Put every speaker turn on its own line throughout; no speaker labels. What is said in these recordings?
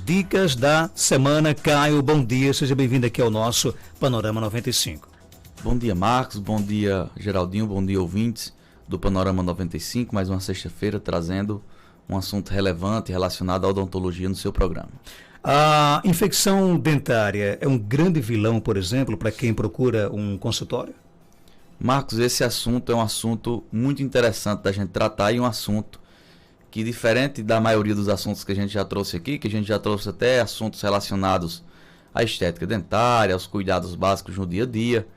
dicas da semana. Caio, bom dia, seja bem-vindo aqui ao nosso Panorama 95.
Bom dia, Marcos, bom dia, Geraldinho, bom dia, ouvintes do Panorama 95, mais uma sexta-feira trazendo um assunto relevante relacionado à odontologia no seu programa.
A infecção dentária é um grande vilão, por exemplo, para quem procura um consultório?
Marcos, esse assunto é um assunto muito interessante da gente tratar e um assunto que, diferente da maioria dos assuntos que a gente já trouxe aqui, que a gente já trouxe até assuntos relacionados à estética dentária, aos cuidados básicos no dia a dia,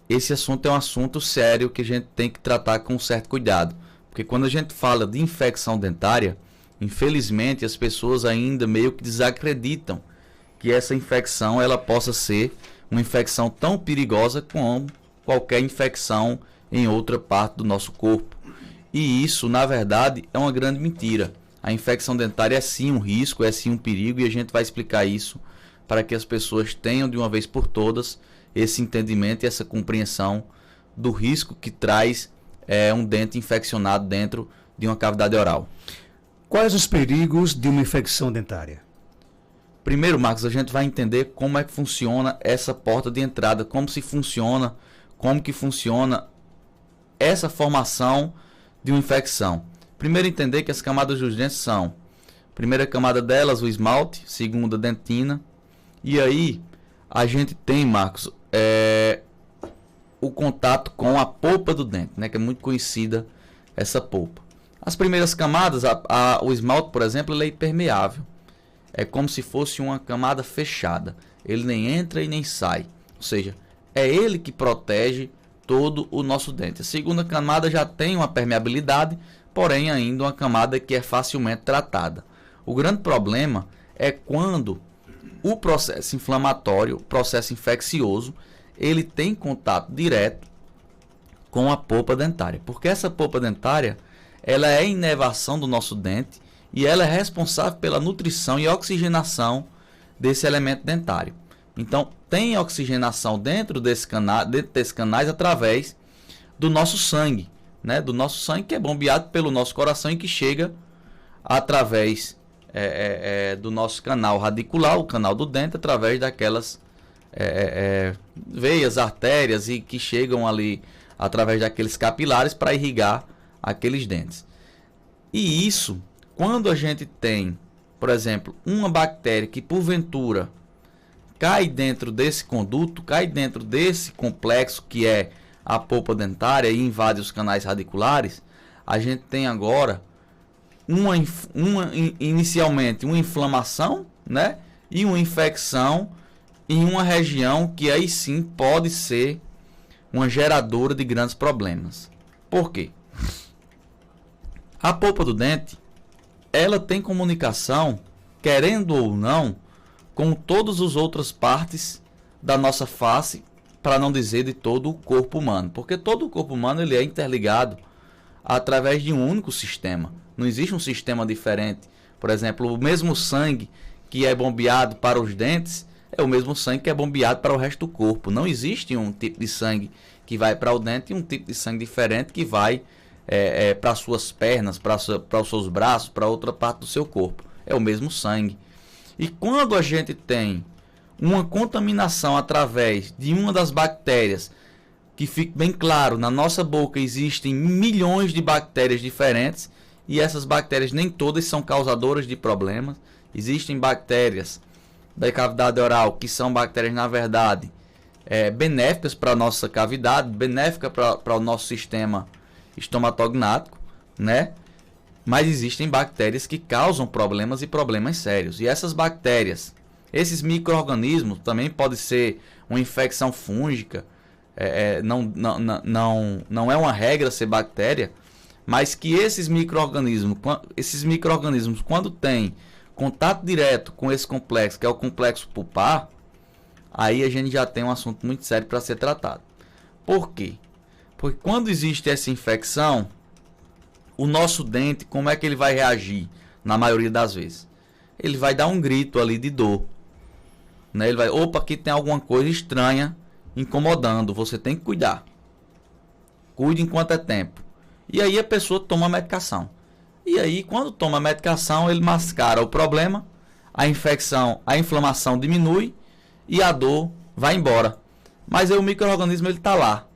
esse assunto é um assunto sério que a gente tem que tratar com um certo cuidado. Porque quando a gente fala de infecção dentária, infelizmente as pessoas ainda meio que desacreditam que essa infecção ela possa ser uma infecção tão perigosa como qualquer infecção em outra parte do nosso corpo. E isso, na verdade, é uma grande mentira. A infecção dentária é sim um risco, é sim um perigo, e a gente vai explicar isso para que as pessoas tenham de uma vez por todas esse entendimento e essa compreensão do risco que traz um dente infeccionado dentro de uma cavidade oral.
Quais os perigos de uma infecção dentária?
Primeiro, Marcos, a gente vai entender como é que funciona essa porta de entrada, como que funciona essa formação de uma infecção. Primeiro, entender que as camadas dos dentes são: primeira camada delas, o esmalte; segunda, dentina. E aí, a gente tem, Marcos, o contato com a polpa do dente, né, que é muito conhecida essa polpa. As primeiras camadas, o esmalte, por exemplo, ele é impermeável. É como se fosse uma camada fechada. Ele nem entra e nem sai. Ou seja, é ele que protege todo o nosso dente. A segunda camada já tem uma permeabilidade, porém ainda uma camada que é facilmente tratada. O grande problema é quando o processo inflamatório, o processo infeccioso, ele tem contato direto com a polpa dentária. Porque essa polpa dentária, ela é a inervação do nosso dente e ela é responsável pela nutrição e oxigenação desse elemento dentário. Então, tem oxigenação dentro desses canais através do nosso sangue, né? Do nosso sangue, que é bombeado pelo nosso coração e que chega através do nosso canal radicular, o canal do dente, através daquelas veias, artérias, e que chegam ali através daqueles capilares para irrigar aqueles dentes. E isso, quando a gente tem, por exemplo, uma bactéria que porventura cai dentro desse conduto, cai dentro desse complexo que é a polpa dentária e invade os canais radiculares, a gente tem agora inicialmente uma inflamação, né, e uma infecção em uma região que aí sim pode ser uma geradora de grandes problemas. Por quê? A polpa do dente, ela tem comunicação, querendo ou não, com todas as outras partes da nossa face, para não dizer de todo o corpo humano. Porque todo o corpo humano ele é interligado através de um único sistema. Não existe um sistema diferente. Por exemplo, o mesmo sangue que é bombeado para os dentes é o mesmo sangue que é bombeado para o resto do corpo. Não existe um tipo de sangue que vai para o dente e um tipo de sangue diferente que vai para as suas pernas, para os seus braços, para outra parte do seu corpo. É o mesmo sangue. E quando a gente tem uma contaminação através de uma das bactérias, que fique bem claro, na nossa boca existem milhões de bactérias diferentes, e essas bactérias nem todas são causadoras de problemas. Existem bactérias da cavidade oral que são bactérias, na verdade, benéficas para a nossa cavidade, benéficas para o nosso sistema estomatognático, né? Mas existem bactérias que causam problemas e problemas sérios. E essas bactérias, esses micro-organismos, também pode ser uma infecção fúngica, não é uma regra ser bactéria, mas que esses micro-organismos, quando têm contato direto com esse complexo, que é o complexo pulpar, aí a gente já tem um assunto muito sério para ser tratado. Por quê? Porque quando existe essa infecção, o nosso dente, como é que ele vai reagir? Na maioria das vezes, ele vai dar um grito ali de dor, né? Ele vai, opa, aqui tem alguma coisa estranha incomodando, você tem que cuidar. Cuide enquanto é tempo. E aí a pessoa toma a medicação. E aí, quando toma a medicação, ele mascara o problema, a inflamação diminui e a dor vai embora. Mas aí o micro-organismo ele está lá.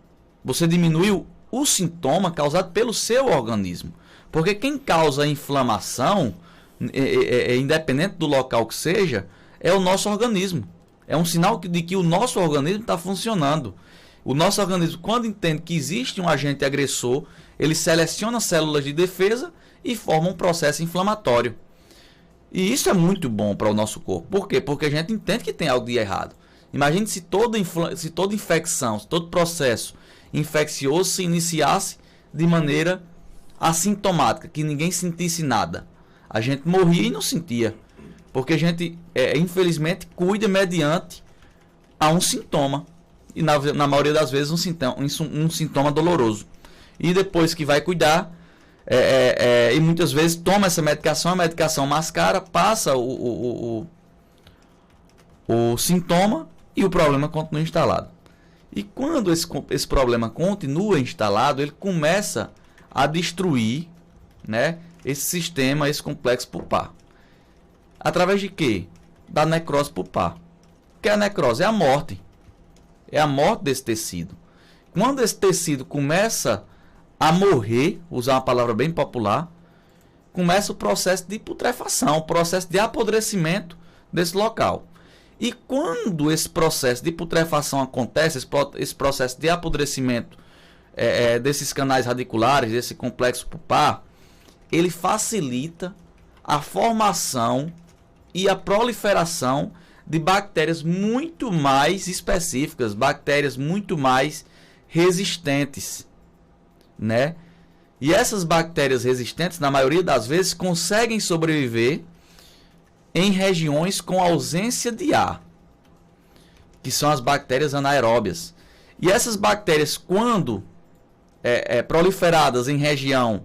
Você diminuiu o sintoma causado pelo seu organismo. Porque quem causa a inflamação, independente do local que seja, é o nosso organismo. É um sinal de que o nosso organismo está funcionando. O nosso organismo, quando entende que existe um agente agressor, ele seleciona células de defesa e forma um processo inflamatório. E isso é muito bom para o nosso corpo. Por quê? Porque a gente entende que tem algo de errado. Imagine se toda infecção, se todo processo infeccioso se iniciasse de maneira assintomática, que ninguém sentisse nada. A gente morria e não sentia. Porque a gente, infelizmente, cuida mediante a um sintoma. E na maioria das vezes um sintoma doloroso. E depois que vai cuidar, e muitas vezes toma essa medicação, a medicação mascara, passa o sintoma e o problema continua instalado. E quando esse problema continua instalado, ele começa a destruir, né, esse sistema, esse complexo pulpar. Através de quê? Da necrose pulpar. O que é a necrose? É a morte. É a morte desse tecido. Quando esse tecido começa a morrer, usar uma palavra bem popular, começa o processo de putrefação, o processo de apodrecimento desse local. E quando esse processo de putrefação acontece, esse processo de apodrecimento desses canais radiculares, desse complexo pulpar, ele facilita a formação e a proliferação de bactérias muito mais específicas, bactérias muito mais resistentes, né? E essas bactérias resistentes, na maioria das vezes, conseguem sobreviver em regiões com ausência de ar, que são as bactérias anaeróbias. E essas bactérias, quando proliferadas em região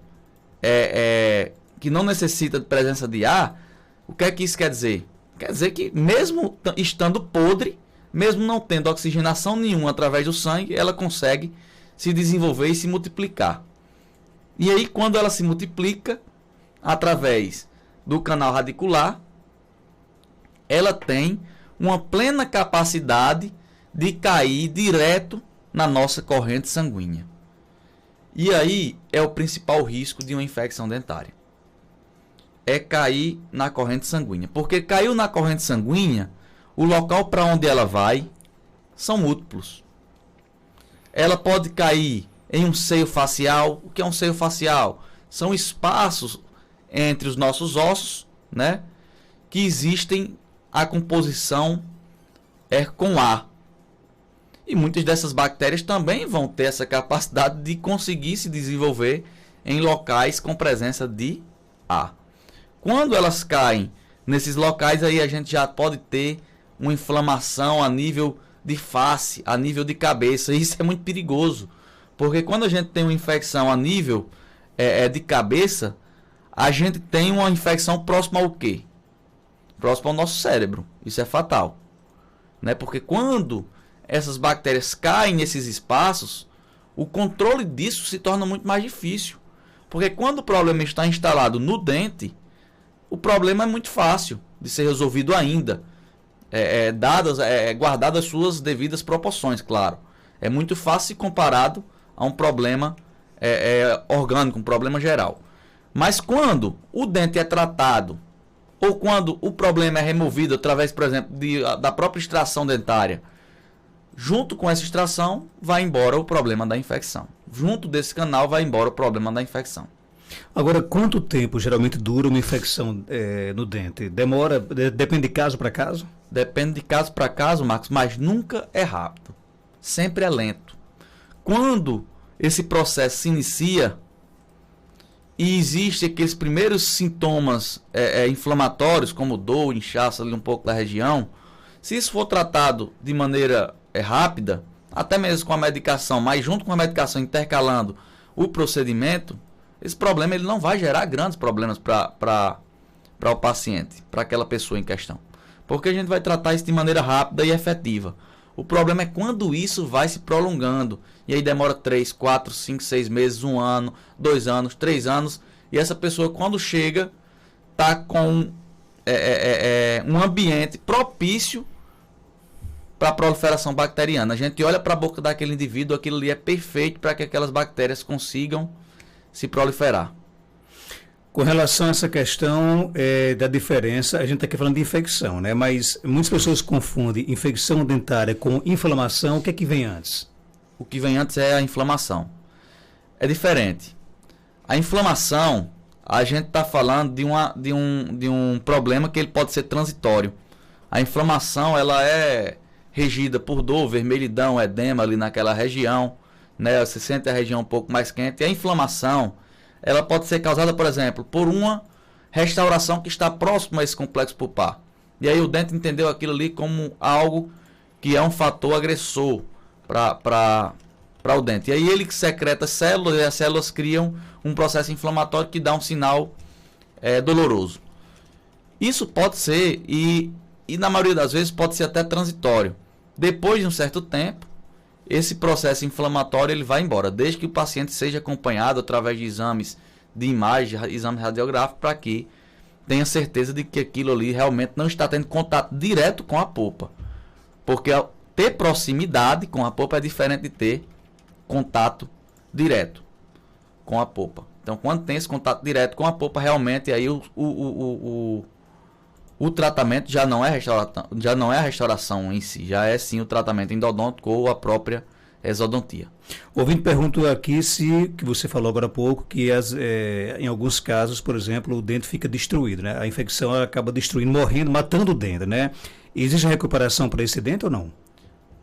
que não necessita de presença de ar, o que é que isso quer dizer? Quer dizer que mesmo estando podre, mesmo não tendo oxigenação nenhuma através do sangue, ela consegue se desenvolver e se multiplicar. E aí, quando ela se multiplica através do canal radicular, ela tem uma plena capacidade de cair direto na nossa corrente sanguínea. E aí é o principal risco de uma infecção dentária. É cair na corrente sanguínea. Porque caiu na corrente sanguínea, o local para onde ela vai são múltiplos. Ela pode cair em um seio facial. O que é um seio facial? São espaços entre os nossos ossos, né, que existem a composição com ar. E muitas dessas bactérias também vão ter essa capacidade de conseguir se desenvolver em locais com presença de ar. Quando elas caem nesses locais, aí a gente já pode ter uma inflamação a nível de face, a nível de cabeça. E isso é muito perigoso, porque quando a gente tem uma infecção a nível de cabeça, a gente tem uma infecção próxima ao quê? Próximo ao nosso cérebro. Isso é fatal, né? Porque quando essas bactérias caem nesses espaços, o controle disso se torna muito mais difícil. Porque quando o problema está instalado no dente, o problema é muito fácil de ser resolvido ainda, guardadas as suas devidas proporções, claro. É muito fácil comparado a um problema orgânico, um problema geral. Mas quando o dente é tratado, ou quando o problema é removido através, por exemplo, da própria extração dentária, junto com essa extração, vai embora o problema da infecção. Junto desse canal vai embora o problema da infecção.
Agora, quanto tempo geralmente dura uma infecção no dente? Demora? Depende de caso para caso?
Depende de caso para caso, Marcos, mas nunca é rápido. Sempre é lento. Quando esse processo se inicia e existem aqueles primeiros sintomas inflamatórios, como dor, inchaço ali um pouco da região, se isso for tratado de maneira rápida, até mesmo com a medicação, mas junto com a medicação intercalando o procedimento, esse problema ele não vai gerar grandes problemas para o paciente, para aquela pessoa em questão. Porque a gente vai tratar isso de maneira rápida e efetiva. O problema é quando isso vai se prolongando. E aí demora 3, 4, 5, 6 meses, 1 ano, 2 anos, 3 anos. E essa pessoa, quando chega, está com um ambiente propício para a proliferação bacteriana. A gente olha para a boca daquele indivíduo, aquilo ali é perfeito para que aquelas bactérias consigam se proliferar.
Com relação a essa questão da diferença, a gente está aqui falando de infecção, né? Mas muitas pessoas confundem infecção dentária com inflamação. O que é que vem antes?
O que vem antes é a inflamação. É diferente. A inflamação, a gente está falando de um problema que ele pode ser transitório. A inflamação, ela é regida por dor, vermelhidão, edema ali naquela região, né? Você sente a região um pouco mais quente. E a inflamação, ela pode ser causada, por exemplo, por uma restauração que está próxima a esse complexo pulpar. E aí o dente entendeu aquilo ali como algo que é um fator agressor para o dente. E aí ele secreta células e as células criam um processo inflamatório que dá um sinal doloroso. Isso pode ser, e na maioria das vezes pode ser até transitório. Depois de um certo tempo, esse processo inflamatório ele vai embora, desde que o paciente seja acompanhado através de exames de imagem, exames radiográficos, para que tenha certeza de que aquilo ali realmente não está tendo contato direto com a polpa. Porque ter proximidade com a polpa é diferente de ter contato direto com a polpa. Então, quando tem esse contato direto com a polpa, realmente aí o tratamento já não é a restauração em si, já é sim o tratamento endodôntico ou a própria exodontia.
O ouvinte perguntou aqui que você falou agora há pouco, que em alguns casos, por exemplo, o dente fica destruído, né? A infecção acaba destruindo, morrendo, matando o dente, né? Existe recuperação para esse dente ou não?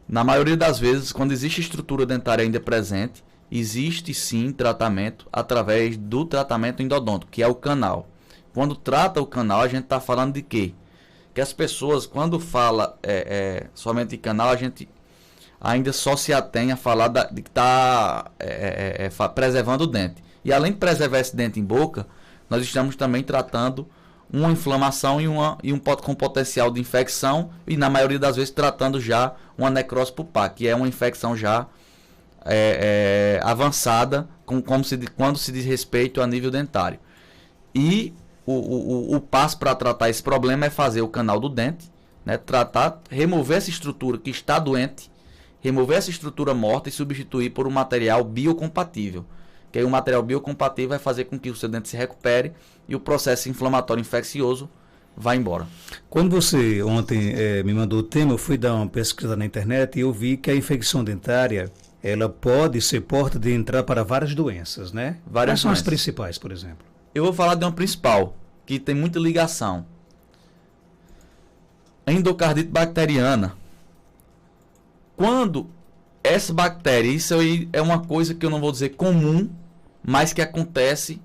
Na maioria das vezes, quando existe estrutura dentária ainda presente, existe sim tratamento através do tratamento endodôntico, que é o canal. Quando trata o canal, a gente está falando de quê? Que as pessoas, quando fala somente de canal, a gente ainda só se atém a falar de que está preservando o dente. E além de preservar esse dente em boca, nós estamos também tratando uma inflamação com potencial de infecção e, na maioria das vezes, tratando já uma necrose pulpar, que é uma infecção já avançada, quando se diz respeito a nível dentário. E o passo para tratar esse problema é fazer o canal do dente, né? Remover essa estrutura que está doente, remover essa estrutura morta e substituir por um material biocompatível. Que aí o material biocompatível vai fazer com que o seu dente se recupere e o processo inflamatório infeccioso vá embora.
Quando você ontem me mandou o tema, eu fui dar uma pesquisa na internet e eu vi que a infecção dentária ela pode ser porta de entrada para várias doenças, né? Quais são as principais, por exemplo?
Eu vou falar de uma principal, que tem muita ligação. A endocardite bacteriana. Quando essa bactéria, isso aí é uma coisa que eu não vou dizer comum, mas que acontece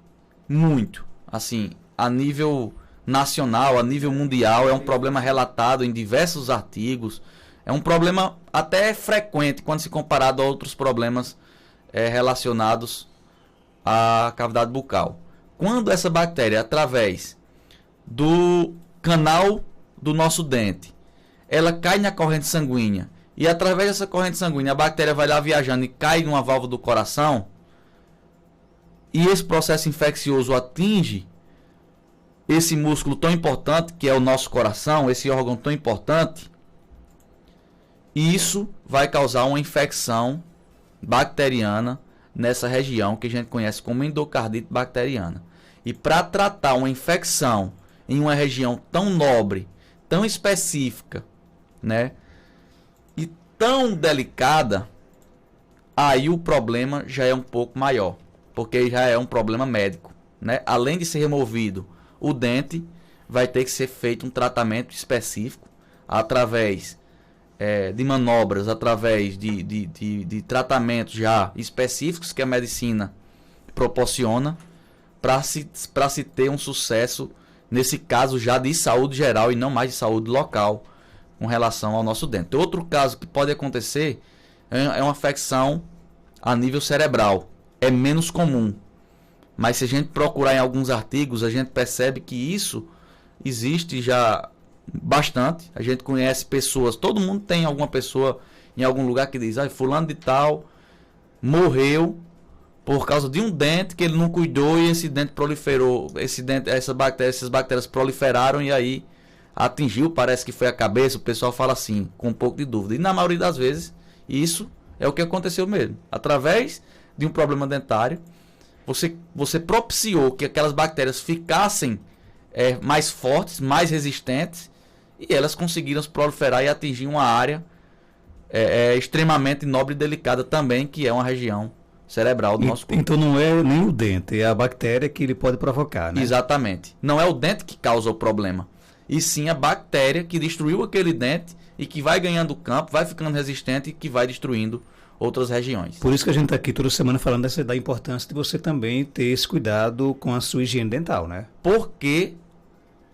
muito. Assim, a nível nacional, a nível mundial, é um problema relatado em diversos artigos. É um problema até frequente quando se comparado a outros problemas relacionados à cavidade bucal. Quando essa bactéria, através do canal do nosso dente, ela cai na corrente sanguínea, e através dessa corrente sanguínea a bactéria vai lá viajando e cai numa válvula do coração, e esse processo infeccioso atinge esse músculo tão importante que é o nosso coração, esse órgão tão importante, isso vai causar uma infecção bacteriana nessa região que a gente conhece como endocardite bacteriana. E para tratar uma infecção em uma região tão nobre, tão específica, né, e tão delicada, aí o problema já é um pouco maior, porque já é um problema médico, né? Além de ser removido o dente, vai ter que ser feito um tratamento específico através de manobras, através de tratamentos já específicos que a medicina proporciona para se ter um sucesso, nesse caso já de saúde geral e não mais de saúde local, com relação ao nosso dente. Outro caso que pode acontecer é uma infecção a nível cerebral. É menos comum, mas se a gente procurar em alguns artigos, a gente percebe que isso existe já bastante. A gente conhece pessoas, todo mundo tem alguma pessoa em algum lugar que diz: fulano de tal morreu por causa de um dente que ele não cuidou e esse dente proliferou, essas bactérias proliferaram e aí atingiu, parece que foi a cabeça, o pessoal fala assim, com um pouco de dúvida. E na maioria das vezes, isso é o que aconteceu mesmo. Através de um problema dentário, você propiciou que aquelas bactérias ficassem mais fortes, mais resistentes, e elas conseguiram se proliferar e atingir uma área extremamente nobre e delicada também, que é uma região cerebral do nosso corpo.
Então não é nem o dente, é a bactéria que ele pode provocar, né?
Exatamente. Não é o dente que causa o problema, e sim a bactéria que destruiu aquele dente e que vai ganhando campo, vai ficando resistente e que vai destruindo outras regiões.
Por isso que a gente está aqui toda semana falando da importância de você também ter esse cuidado com a sua higiene dental, né?
Porque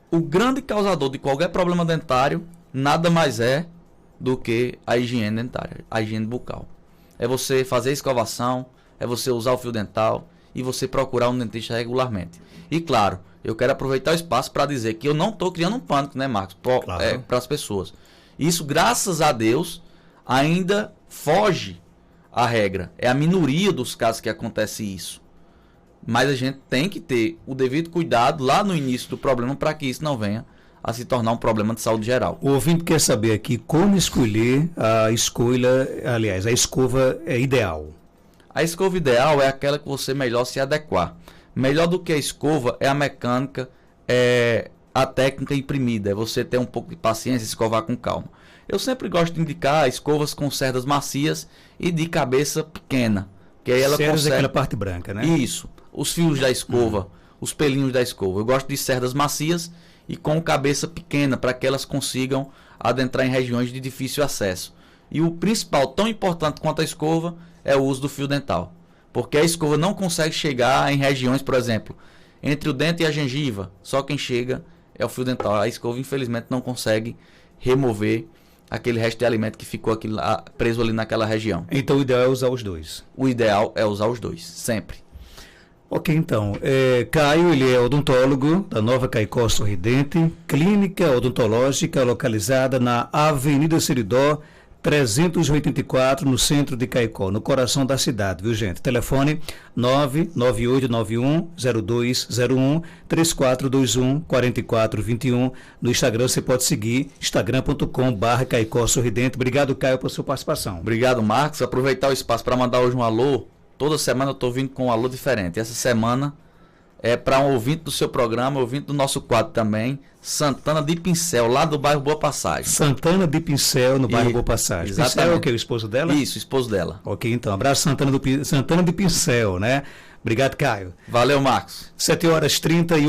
o grande causador de qualquer problema dentário nada mais é do que a higiene dentária, a higiene bucal. É você fazer a escovação, é você usar o fio dental e você procurar um dentista regularmente. E claro, eu quero aproveitar o espaço para dizer que eu não estou criando um pânico, né, Marcos?
Claro.
Para as pessoas. Isso, graças a Deus, ainda foge à regra. É a minoria dos casos que acontece isso. Mas a gente tem que ter o devido cuidado lá no início do problema para que isso não venha a se tornar um problema de saúde geral.
O ouvinte quer saber aqui como escolher a escova ideal.
A escova ideal é aquela que você melhor se adequar. Melhor do que a escova é a mecânica, a técnica imprimida. É você ter um pouco de paciência e escovar com calma. Eu sempre gosto de indicar escovas com cerdas macias e de cabeça pequena. Que aí ela
consegue... aquela parte branca, né?
Isso. Os fios da escova, os pelinhos da escova. Eu gosto de cerdas macias e com cabeça pequena, para que elas consigam adentrar em regiões de difícil acesso. E o principal, tão importante quanto a escova, é o uso do fio dental. Porque a escova não consegue chegar em regiões, por exemplo, entre o dente e a gengiva. Só quem chega é o fio dental. A escova, infelizmente, não consegue remover aquele resto de alimento que ficou preso ali naquela região.
Então o ideal é usar os dois.
O ideal é usar os dois, sempre.
Ok, então, Caio, ele é odontólogo da Nova Caicó Sorridente, clínica odontológica localizada na Avenida Seridó, 384, no centro de Caicó, no coração da cidade, viu, gente? Telefone 998910201, 3421-4421. No Instagram você pode seguir, instagram.com/Caicó Sorridente. Obrigado, Caio, por sua participação.
Obrigado, Marcos. Aproveitar o espaço para mandar hoje um alô. Toda semana eu estou vindo com um alô diferente. Essa semana é para um ouvinte do seu programa, ouvinte do nosso quadro também, Santana de Pincel, lá do bairro Boa Passagem.
Santana de Pincel, no bairro Boa Passagem.
Exatamente.
Pincel é o quê? O esposo dela?
Isso, esposo dela.
Ok, então. Abraço, Santana de Pincel, né? Obrigado, Caio.
Valeu, Marcos.
7h38.